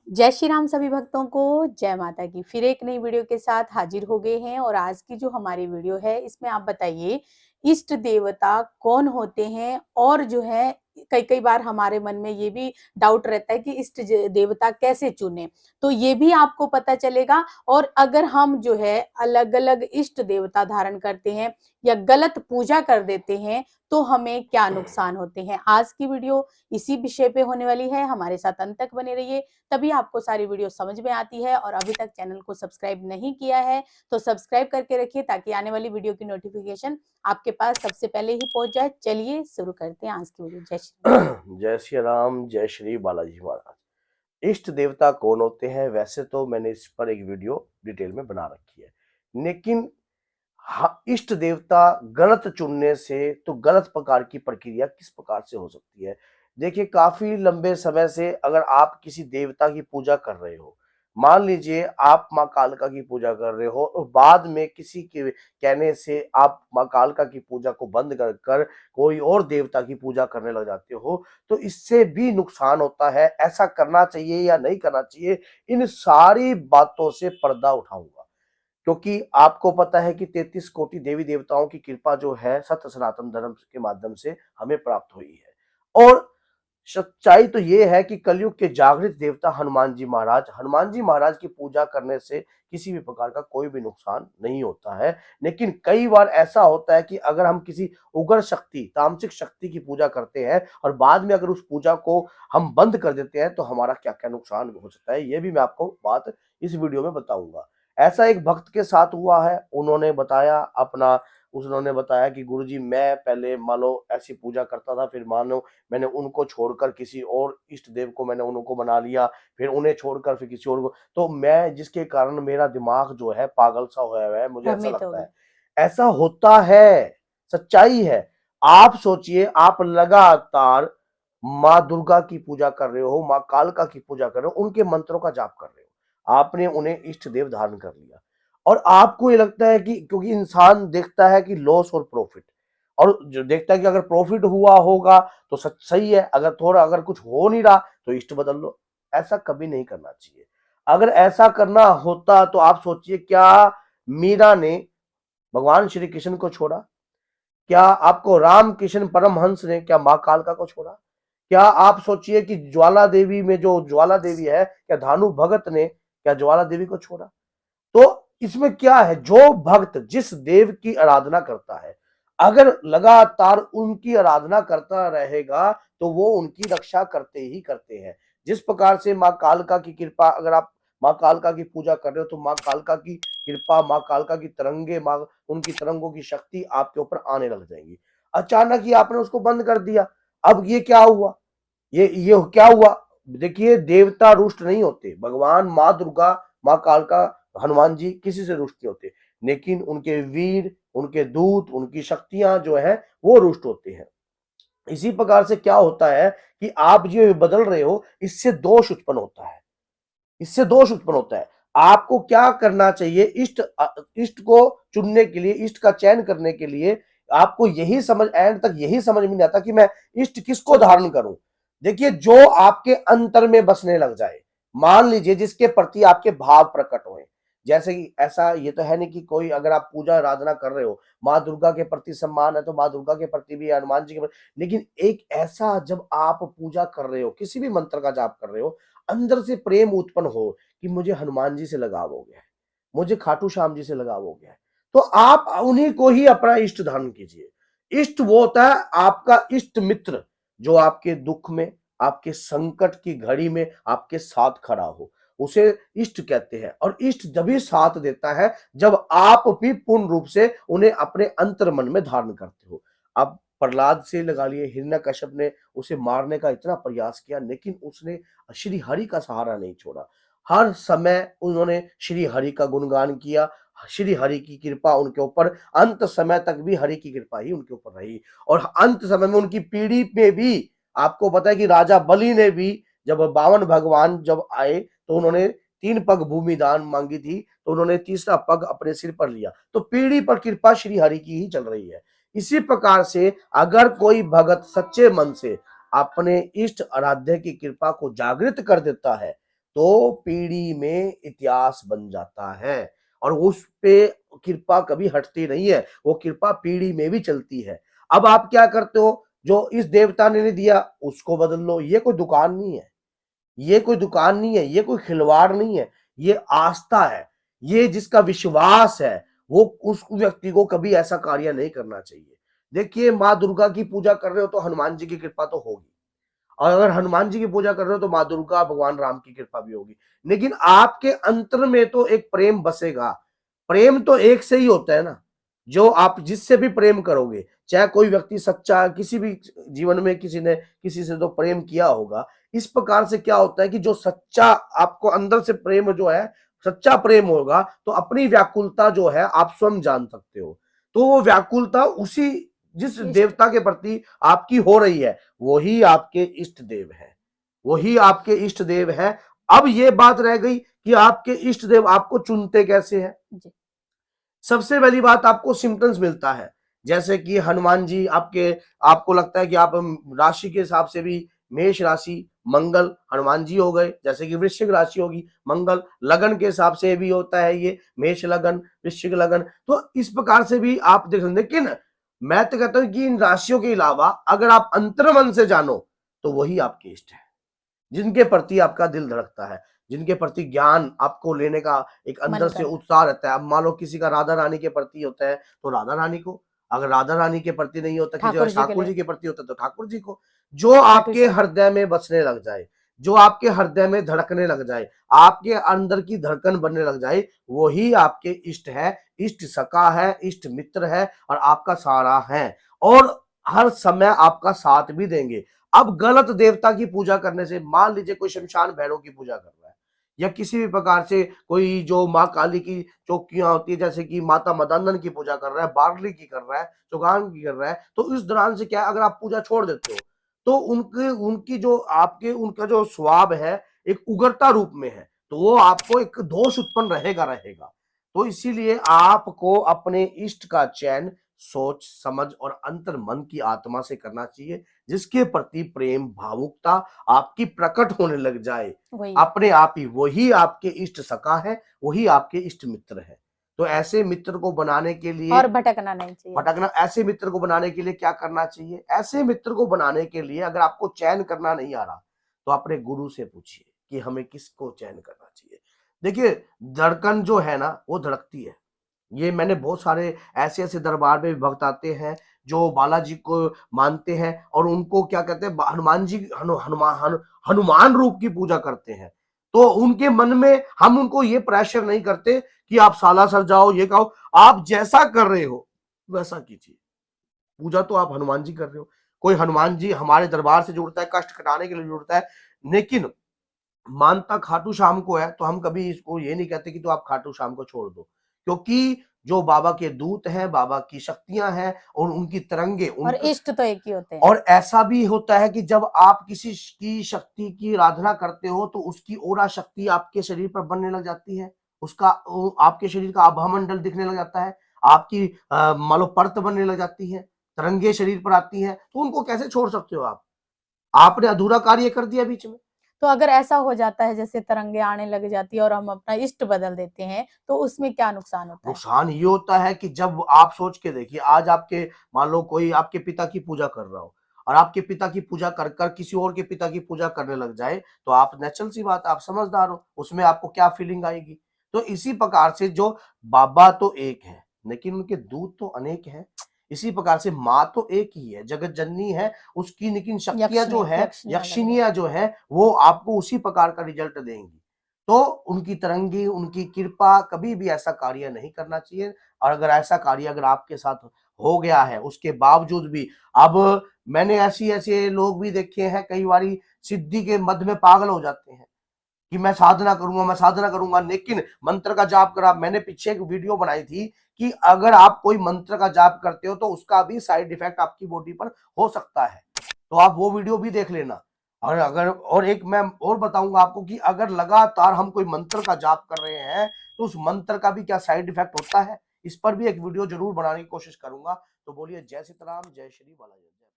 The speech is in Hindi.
जय श्री राम सभी भक्तों को। जय माता की। फिर एक नई वीडियो के साथ हाजिर हो गए हैं और आज की जो हमारी वीडियो है इसमें आप बताइए इष्ट देवता कौन होते हैं। और जो है कई कई बार हमारे मन में ये भी डाउट रहता है कि इष्ट देवता कैसे चुने, तो ये भी आपको पता चलेगा। और अगर हम जो है अलग अलग इष्ट देवता धारण करते हैं या गलत पूजा कर देते हैं तो हमें क्या नुकसान होते हैं, आज की वीडियो इसी विषय पे होने वाली है। हमारे साथ अंत तक बने रहिए, तभी आपको सारी वीडियो समझ में आती है। और अभी तक चैनल को सब्सक्राइब नहीं किया है तो सब्सक्राइब करके रखिए ताकि आने वाली वीडियो की नोटिफिकेशन आपके पास सबसे पहले ही पहुंच जाए। चलिए शुरू करते हैं आज की वीडियो। जय श्री जय श्री राम, जय श्री बालाजी महाराज। इष्ट देवता कौन होते हैं? वैसे तो मैंने इस पर एक वीडियो डिटेल में बना रखी है, लेकिन इष्ट देवता गलत चुनने से तो गलत प्रकार की प्रक्रिया किस प्रकार से हो सकती है। देखिए, काफी लंबे समय से अगर आप किसी देवता की पूजा कर रहे हो, मान लीजिए आप माँ कालका की पूजा कर रहे हो और बाद में किसी के कहने से आप माँ कालका की पूजा को बंद कर कर कोई और देवता की पूजा करने लग जाते हो, तो इससे भी नुकसान होता है। ऐसा करना चाहिए या नहीं करना चाहिए, इन सारी बातों से पर्दा उठाऊंगा, क्योंकि आपको पता है कि 33 कोटि देवी देवताओं की कृपा जो है सत्य सनातन धर्म के माध्यम से हमें प्राप्त हुई है। और सच्चाई तो ये है कि कलयुग के जागृत देवता हनुमान जी महाराज की पूजा करने से किसी भी प्रकार का कोई भी नुकसान नहीं होता है। लेकिन कई बार ऐसा होता है कि अगर हम किसी उग्र शक्ति, तामसिक शक्ति की पूजा करते हैं और बाद में अगर उस पूजा को हम बंद कर देते हैं तो हमारा क्या क्या नुकसान हो सकता है, ये भी मैं आपको बात इस वीडियो में बताऊंगा। ऐसा एक भक्त के साथ हुआ है, उन्होंने बताया कि गुरुजी, मैं पहले मान लो ऐसी पूजा करता था, फिर मानो मैंने उनको छोड़कर किसी और इष्ट देव को मैंने उनको बना लिया, फिर उन्हें छोड़कर फिर किसी और को, तो मैं जिसके कारण मेरा दिमाग जो है पागल सा होया हुआ है, मुझे ऐसा भ्रमित हो लगता गए। है। ऐसा होता है, सच्चाई है। आप सोचिए, आप लगातार माँ दुर्गा की पूजा कर रहे हो, माँ कालका की पूजा कर रहे हो, उनके मंत्रों का जाप कर रहे हो, आपने उन्हें इष्ट देव धारण कर लिया और आपको ये लगता है कि क्योंकि इंसान देखता है कि लॉस और प्रॉफिट, और जो देखता है कि अगर प्रॉफिट हुआ होगा तो सच सही है, अगर कुछ हो नहीं रहा तो इष्ट बदल लो। ऐसा कभी नहीं करना चाहिए। अगर ऐसा करना होता तो आप सोचिए, क्या मीरा ने भगवान श्री कृष्ण को छोड़ा? क्या आपको राम कृष्ण परमहंस ने क्या माँ कालका को छोड़ा? क्या आप सोचिए कि ज्वाला देवी में जो ज्वाला देवी है, क्या धानु भगत ने क्या ज्वाला देवी को छोड़ा? तो इसमें क्या है, जो भक्त जिस देव की आराधना करता है, अगर लगातार उनकी आराधना करता रहेगा तो वो उनकी रक्षा करते ही करते हैं। जिस प्रकार से माँ कालका की कृपा, अगर आप माँ कालका की पूजा कर रहे हो तो माँ कालका की कृपा, माँ कालका की तरंगे, माँ उनकी तरंगों की शक्ति आपके ऊपर आने लग जाएगी। अचानक ही आपने उसको बंद कर दिया, अब ये क्या हुआ? ये क्या हुआ? देखिए, देवता रुष्ट नहीं होते, भगवान माँ दुर्गा, माँ कालका, हनुमान जी किसी से रुष्ट नहीं होते, लेकिन उनके वीर, उनके दूत, उनकी शक्तियां जो है वो रुष्ट होते हैं। इसी प्रकार से क्या होता है कि आप जो बदल रहे हो, इससे दोष उत्पन्न होता है, इससे दोष उत्पन्न होता है। आपको क्या करना चाहिए? इष्ट को चुनने के लिए, इष्ट का चयन करने के लिए आपको यही समझ, एंड तक यही समझ में नहीं आता कि मैं इष्ट किसको धारण करूं। देखिए, जो आपके अंतर में बसने लग जाए, मान लीजिए जिसके प्रति आपके भाव प्रकट हुए, जैसे कि ऐसा ये तो है नहीं कि कोई, अगर आप पूजा आराधना कर रहे हो, माँ दुर्गा के प्रति सम्मान है तो माँ दुर्गा के प्रति भी, हनुमान जी के प्रति, लेकिन एक ऐसा, जब आप पूजा कर रहे हो, किसी भी मंत्र का जाप कर रहे हो, अंदर से प्रेम उत्पन्न हो कि मुझे हनुमान जी से लगाव हो गया है, मुझे खाटू श्याम जी से लगाव हो गया है, तो आप उन्हीं को ही अपना इष्ट धारण कीजिए। इष्ट वो होता है आपका इष्ट मित्र, जो आपके दुख में, आपके संकट की घड़ी में आपके साथ खड़ा हो, उसे इष्ट कहते हैं। और इष्ट जभी साथ देता है जब आप भी पूर्ण रूप से उन्हें अपने अंतर मन में धारण करते हो। अब प्रहलाद से लगा लिए, हिरण्यकश्यप ने उसे मारने का इतना प्रयास किया, लेकिन उसने श्री हरि का सहारा नहीं छोड़ा। हर समय उन्होंने श्री हरि का गुणगान किया, श्री हरि की कृपा उनके ऊपर, अंत समय तक भी हरि की कृपा ही उनके ऊपर रही। और अंत समय में उनकी पीढ़ी में भी आपको पता है कि राजा बलि ने भी, जब 52 भगवान जब आए तो उन्होंने 3 पग भूमि दान मांगी थी, तो उन्होंने तीसरा पग अपने सिर पर लिया। तो पीढ़ी पर कृपा श्री हरि की ही चल रही है। इसी प्रकार से अगर कोई भगत सच्चे मन से अपने इष्ट आराध्य की कृपा को जागृत कर देता है, तो पीढ़ी में इतिहास बन जाता है और उस पे कृपा कभी हटती नहीं है, वो कृपा पीढ़ी में भी चलती है। अब आप क्या करते हो, जो इस देवता ने दिया उसको बदल लो। ये कोई दुकान नहीं है, ये कोई दुकान नहीं है, ये कोई खिलवाड़ नहीं है, ये आस्था है। ये जिसका विश्वास है वो उस व्यक्ति को कभी ऐसा कार्य नहीं करना चाहिए। देखिए, माँ दुर्गा की पूजा कर रहे हो तो हनुमान जी की कृपा तो होगी, और अगर हनुमान जी की पूजा कर रहे हो तो माँ दुर्गा भगवान राम की कृपा भी होगी। लेकिन आपके अंतर में तो एक प्रेम बसेगा। प्रेम तो एक से ही होता है ना, जो आप जिससे भी प्रेम करोगे, चाहे कोई व्यक्ति सच्चा, किसी भी जीवन में किसी ने किसी से तो प्रेम किया होगा। इस प्रकार से क्या होता है कि जो सच्चा आपको अंदर से प्रेम जो है, सच्चा प्रेम होगा तो अपनी व्याकुलता जो है आप स्वयं जान सकते हो। तो वो व्याकुलता उसी जिस इष्ट देवता के प्रति आपकी हो रही है, वही आपके इष्ट देव है, वही आपके इष्ट देव है। अब ये बात रह गई कि आपके इष्ट देव आपको चुनते कैसे हैं। जी। सबसे पहली बात, आपको सिम्टम्स मिलता है, जैसे कि हनुमान जी आपके, आपको लगता है कि आप राशि के हिसाब से भी मेष राशि मंगल हनुमान जी हो गए, जैसे कि वृश्चिक राशि होगी मंगल, लगन के हिसाब से भी होता है ये मेष लगन वृश्चिक लगन, तो इस प्रकार से भी आप देख सकते हैं। लेकिन मैं तो कहता हूं कि इन राशियों के अलावा अगर आप अंतर्मन से जानो तो वही आपके इष्ट है, जिनके प्रति आपका दिल धड़कता है, जिनके प्रति ज्ञान आपको लेने का एक अंदर मन से करता उत्साह रहता है। अब मान लो किसी का राधा रानी के प्रति होता है तो राधा रानी को, अगर राधा रानी के प्रति नहीं होता, किसी का ठाकुर जी के ठाकुर लिए जी के प्रति होता है तो ठाकुर जी को। जो खाटू आपके श्याम। हृदय में बसने लग जाए, जो आपके हृदय में धड़कने लग जाए, आपके अंदर की धड़कन बनने लग जाए, वही आपके इष्ट है, इष्ट सखा है, इष्ट मित्र है और आपका सहारा है, और हर समय आपका साथ भी देंगे। अब गलत देवता की पूजा करने से, मान लीजिए कोई शमशान भैरव की पूजा कर रहा है या किसी भी प्रकार से कोई जो माँ काली की चौकियां होती है, जैसे कि माता मदनन की पूजा कर रहा है, बारली की कर रहा है, चौगान की कर रहा है, तो इस दौरान से क्या है, अगर आप पूजा छोड़ देते हो तो उनके उनकी जो आपके उनका जो स्वभाव है एक उग्रता रूप में है, तो वो आपको एक दोष उत्पन्न रहेगा। तो इसीलिए आपको अपने इष्ट का चयन सोच समझ और अंतर मन की आत्मा से करना चाहिए, जिसके प्रति प्रेम भावुकता आपकी प्रकट होने लग जाए। वही। अपने आप ही वही आपके इष्ट सखा है, वही आपके इष्ट मित्र है। तो ऐसे मित्र को बनाने के लिए, और भटकना नहीं चाहिए। भटकना, ऐसे मित्र को बनाने के लिए क्या करना चाहिए, ऐसे मित्र को बनाने के लिए अगर आपको चयन करना नहीं आ रहा तो अपने गुरु से पूछिए कि हमें किसको चयन करना चाहिए। देखिए, धड़कन जो है ना वो धड़कती है। ये मैंने बहुत सारे ऐसे ऐसे दरबार में भक्त आते हैं जो बालाजी को मानते हैं और उनको क्या कहते हैं, हनुमान जी हनुमान रूप की पूजा करते हैं। तो उनके मन में हम उनको ये प्रेशर नहीं करते कि आप सालासर जाओ, ये कहो, आप जैसा कर रहे हो वैसा कीजिए। पूजा तो आप हनुमान जी कर रहे हो, कोई हनुमान जी हमारे दरबार से जुड़ता है, कष्ट कटाने के लिए जुड़ता है, लेकिन मानता खाटू श्याम को है, तो हम कभी इसको ये नहीं कहते कि तो आप खाटू श्याम को छोड़ दो, क्योंकि जो बाबा के दूत हैं, बाबा की शक्तियां हैं और उनकी तरंगे और उनके, इष्ट तो एक ही होते हैं। और ऐसा भी होता है कि जब आप किसी की शक्ति की आराधना करते हो तो उसकी ओरा शक्ति आपके शरीर पर बनने लग जाती है, उसका आपके शरीर का आभा मंडल दिखने लग जाता है, आपकी मान लो परत बनने लग जाती है, तरंगे शरीर पर आती हैं, तो उनको कैसे छोड़ सकते हो आप? आपने अधूरा कार्य कर दिया बीच में। तो अगर ऐसा हो जाता है जैसे तरंगे आने लग जाती है और हम अपना इष्ट बदल देते हैं तो उसमें क्या नुकसान होता है? नुकसान ये होता है कि जब आप सोच के देखिए, आज आपके, मान लो कोई आपके पिता की पूजा कर रहा हो और आपके पिता की पूजा कर कर किसी और के पिता की पूजा करने लग जाए, तो आप नेचुरल सी बात, आप समझदार हो, उसमें आपको क्या फीलिंग आएगी। तो इसी प्रकार से जो बाबा तो एक है लेकिन उनके दूत तो अनेक हैं। इसी प्रकार से माँ तो एक ही है, जगत जननी है, उसकी लेकिन शक्तियां जो है, यक्षिनियां जो है, वो आपको उसी प्रकार का रिजल्ट देंगी। तो उनकी तरंगी, उनकी कृपा, कभी भी ऐसा कार्य नहीं करना चाहिए। और अगर ऐसा कार्य अगर आपके साथ हो गया है उसके बावजूद भी, अब मैंने ऐसे लोग भी देखे हैं, कई बारी सिद्धि के मद में पागल हो जाते हैं कि मैं साधना करूंगा, मैं साधना करूंगा, लेकिन मंत्र का जाप करा। मैंने पीछे एक वीडियो बनाई थी कि अगर आप कोई मंत्र का जाप करते हो तो उसका भी साइड इफेक्ट आपकी बॉडी पर हो सकता है, तो आप वो वीडियो भी देख लेना। और अगर, और एक मैं और बताऊंगा आपको कि अगर लगातार हम कोई मंत्र का जाप कर रहे हैं तो उस मंत्र का भी क्या साइड इफेक्ट होता है, इस पर भी एक वीडियो जरूर बनाने की कोशिश करूंगा। तो बोलिए जय सीताराम, जय श्री बालाजी।